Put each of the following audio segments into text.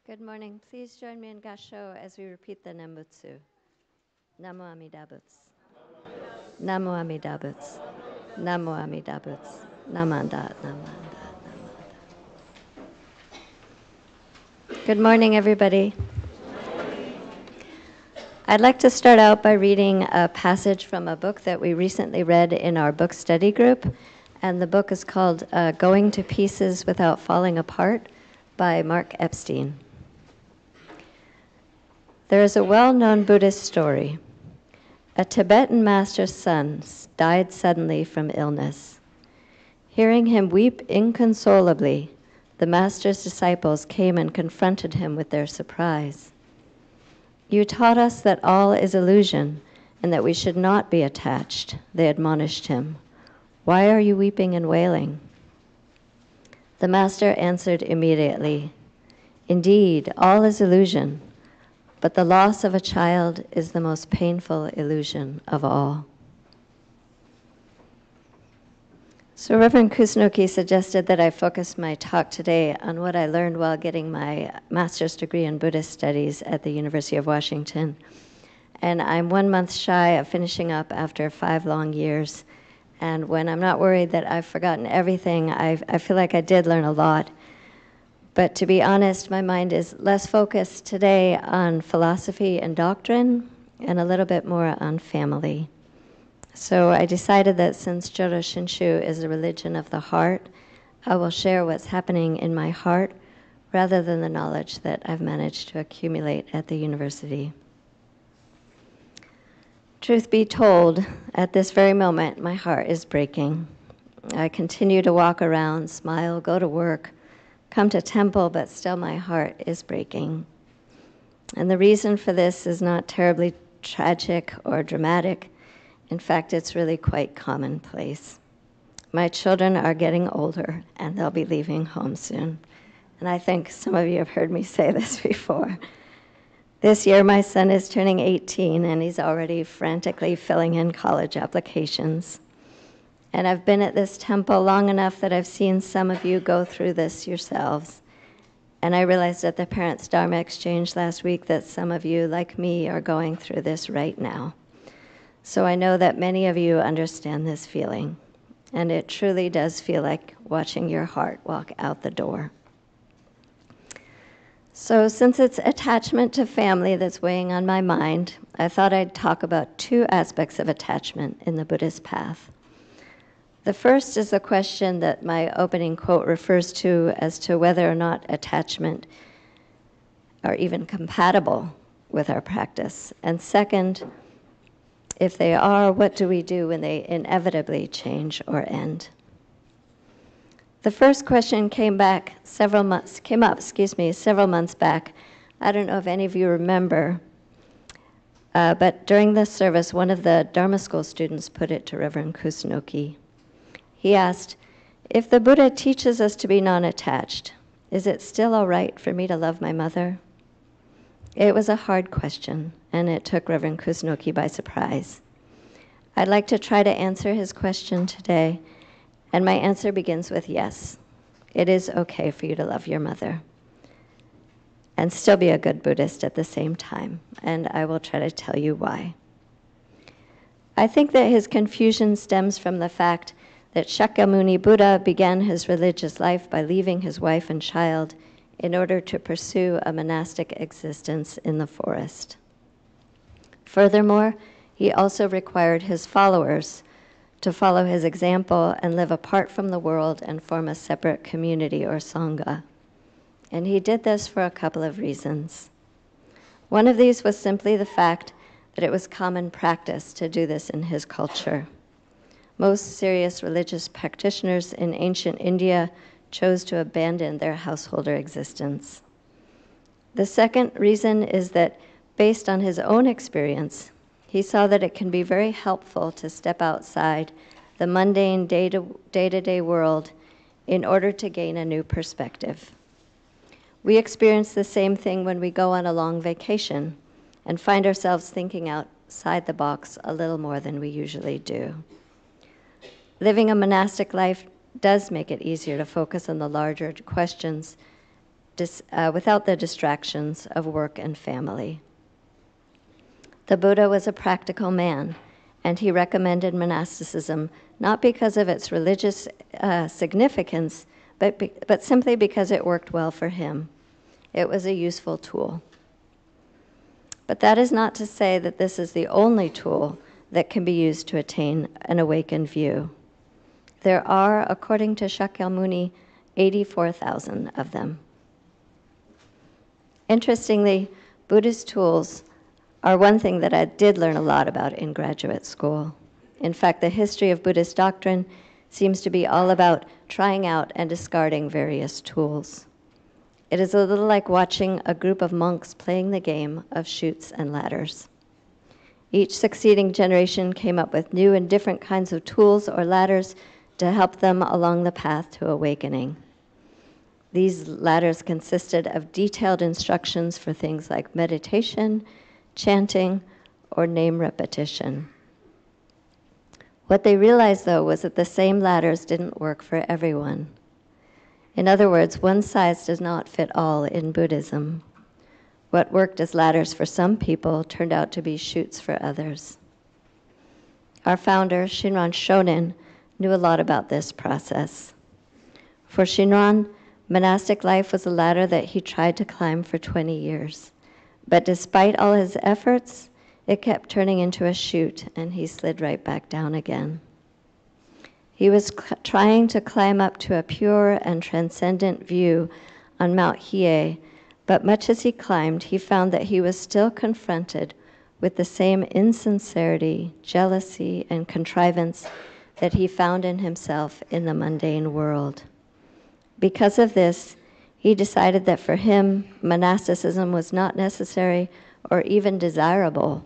Good morning. Please join me in Gasho as we repeat the Nembutsu. Namo Amida Butsu. Namo Amida Butsu. Namo Amida Butsu. Namanda, Namanda, Namanda. Good morning, everybody. I'd like to start out by reading a passage from a book that we recently read in our book study group. And the book is called Going to Pieces Without Falling Apart by Mark Epstein. There is a well-known Buddhist story. A Tibetan master's son died suddenly from illness. Hearing him weep inconsolably, the master's disciples came and confronted him with their surprise. "You taught us that all is illusion and that we should not be attached," they admonished him. "Why are you weeping and wailing?" The master answered immediately, "Indeed, all is illusion. But the loss of a child is the most painful illusion of all." So Reverend Kusunoki suggested that I focus my talk today on what I learned while getting my master's degree in Buddhist studies at the University of Washington. And I'm 1 month shy of finishing up after 5 long years. And when I'm not worried that I've forgotten everything, I feel like I did learn a lot. But to be honest, my mind is less focused today on philosophy and doctrine and a little bit more on family. So I decided that since Jodo Shinshu is a religion of the heart, I will share what's happening in my heart rather than the knowledge that I've managed to accumulate at the university. Truth be told, at this very moment, my heart is breaking. I continue to walk around, smile, go to work, come to temple, but still my heart is breaking. And the reason for this is not terribly tragic or dramatic. In fact, it's really quite commonplace. My children are getting older, and they'll be leaving home soon. And I think some of you have heard me say this before. This year, my son is turning 18, and he's already frantically filling in college applications. And I've been at this temple long enough that I've seen some of you go through this yourselves. And I realized at the Parents' Dharma Exchange last week that some of you, like me, are going through this right now. So I know that many of you understand this feeling. And it truly does feel like watching your heart walk out the door. So since it's attachment to family that's weighing on my mind, I thought I'd talk about 2 aspects of attachment in the Buddhist path. The first is the question that my opening quote refers to as to whether or not attachment are even compatible with our practice. And second, if they are, what do we do when they inevitably change or end? The first question came up several months back. I don't know if any of you remember, but during this service, one of the Dharma School students put it to Reverend Kusunoki. He asked, "If the Buddha teaches us to be non-attached, is it still all right for me to love my mother?" It was a hard question, and it took Reverend Kusunoki by surprise. I'd like to try to answer his question today, and my answer begins with yes. It is okay for you to love your mother and still be a good Buddhist at the same time, and I will try to tell you why. I think that his confusion stems from the fact that Shakyamuni Buddha began his religious life by leaving his wife and child in order to pursue a monastic existence in the forest. Furthermore, he also required his followers to follow his example and live apart from the world and form a separate community or sangha. And he did this for a couple of reasons. One of these was simply the fact that it was common practice to do this in his culture. Most serious religious practitioners in ancient India chose to abandon their householder existence. The second reason is that, based on his own experience, he saw that it can be very helpful to step outside the mundane day-to-day world in order to gain a new perspective. We experience the same thing when we go on a long vacation and find ourselves thinking outside the box a little more than we usually do. Living a monastic life does make it easier to focus on the larger questions without the distractions of work and family. The Buddha was a practical man, and he recommended monasticism not because of its religious significance, but simply because it worked well for him. It was a useful tool. But that is not to say that this is the only tool that can be used to attain an awakened view. There are, according to Shakyamuni, 84,000 of them. Interestingly, Buddhist tools are one thing that I did learn a lot about in graduate school. In fact, the history of Buddhist doctrine seems to be all about trying out and discarding various tools. It is a little like watching a group of monks playing the game of chutes and ladders. Each succeeding generation came up with new and different kinds of tools or ladders to help them along the path to awakening. These ladders consisted of detailed instructions for things like meditation, chanting, or name repetition. What they realized, though, was that the same ladders didn't work for everyone. In other words, one size does not fit all in Buddhism. What worked as ladders for some people turned out to be chutes for others. Our founder, Shinran Shonin, knew a lot about this process. For Shinran, monastic life was a ladder that he tried to climb for 20 years. But despite all his efforts, it kept turning into a chute, and he slid right back down again. He was trying to climb up to a pure and transcendent view on Mount Hiei, but much as he climbed, he found that he was still confronted with the same insincerity, jealousy, and contrivance that he found in himself in the mundane world. Because of this, he decided that for him, monasticism was not necessary or even desirable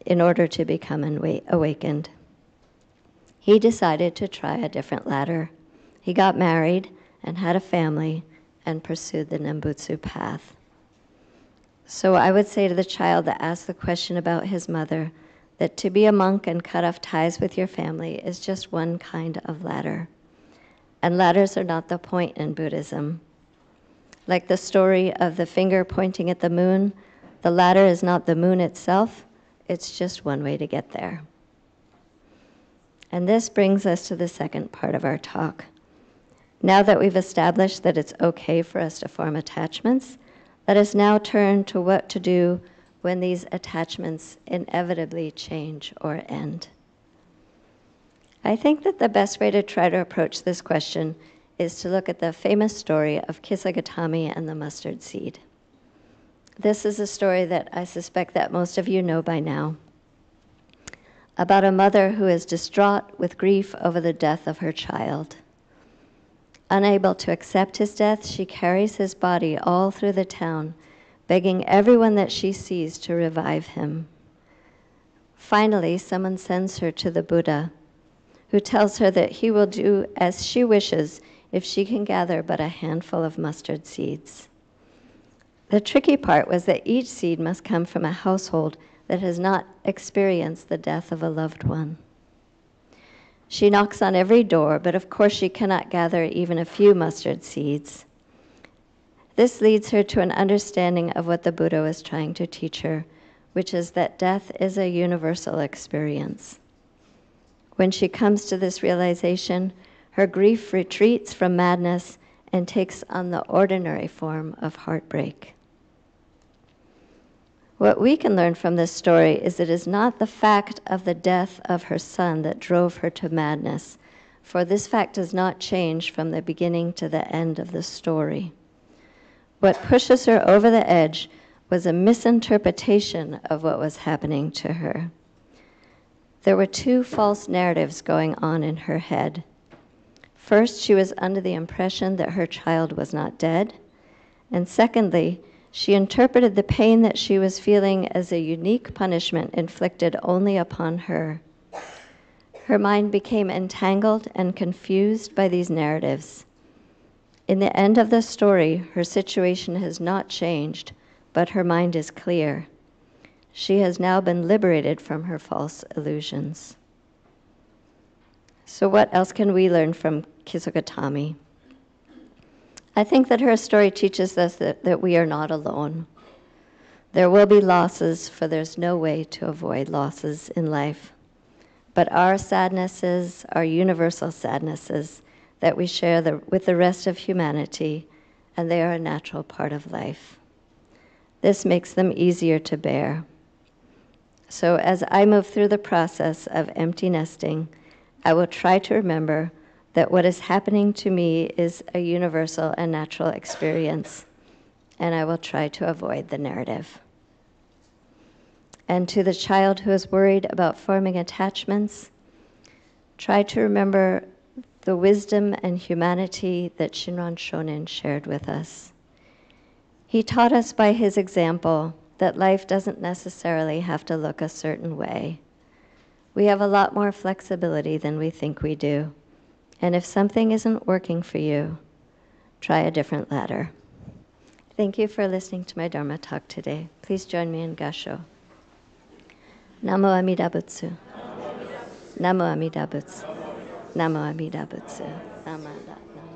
in order to become awakened. He decided to try a different ladder. He got married and had a family and pursued the Nembutsu path. So I would say to the child that asked the question about his mother that to be a monk and cut off ties with your family is just one kind of ladder. And ladders are not the point in Buddhism. Like the story of the finger pointing at the moon, the ladder is not the moon itself, it's just one way to get there. And this brings us to the second part of our talk. Now that we've established that it's okay for us to form attachments, let us now turn to what to do when these attachments inevitably change or end. I think that the best way to try to approach this question is to look at the famous story of Kisagatami and the mustard seed. This is a story that I suspect that most of you know by now, about a mother who is distraught with grief over the death of her child. Unable to accept his death, she carries his body all through the town, begging everyone that she sees to revive him. Finally, someone sends her to the Buddha, who tells her that he will do as she wishes if she can gather but a handful of mustard seeds. The tricky part was that each seed must come from a household that has not experienced the death of a loved one. She knocks on every door, but of course she cannot gather even a few mustard seeds. This leads her to an understanding of what the Buddha was trying to teach her, which is that death is a universal experience. When she comes to this realization, her grief retreats from madness and takes on the ordinary form of heartbreak. What we can learn from this story is it is not the fact of the death of her son that drove her to madness, for this fact does not change from the beginning to the end of the story. What pushes her over the edge was a misinterpretation of what was happening to her. There were two false narratives going on in her head. First, she was under the impression that her child was not dead, and secondly, she interpreted the pain that she was feeling as a unique punishment inflicted only upon her. Her mind became entangled and confused by these narratives. In the end of the story, her situation has not changed, but her mind is clear. She has now been liberated from her false illusions. So what else can we learn from Kisagatami? I think that her story teaches us that we are not alone. There will be losses, for there's no way to avoid losses in life. But our sadnesses are universal sadnesses that we share with the rest of humanity, and they are a natural part of life. This makes them easier to bear. So as I move through the process of empty nesting, I will try to remember that what is happening to me is a universal and natural experience, and I will try to avoid the narrative. And to the child who is worried about forming attachments, try to remember the wisdom and humanity that Shinran Shonin shared with us. He taught us by his example that life doesn't necessarily have to look a certain way. We have a lot more flexibility than we think we do. And if something isn't working for you, try a different ladder. Thank you for listening to my Dharma talk today. Please join me in Gasho. Namo Amida Butsu. Namo Amida Butsu. Namo Amida Butsu. Namo Amida Butsu.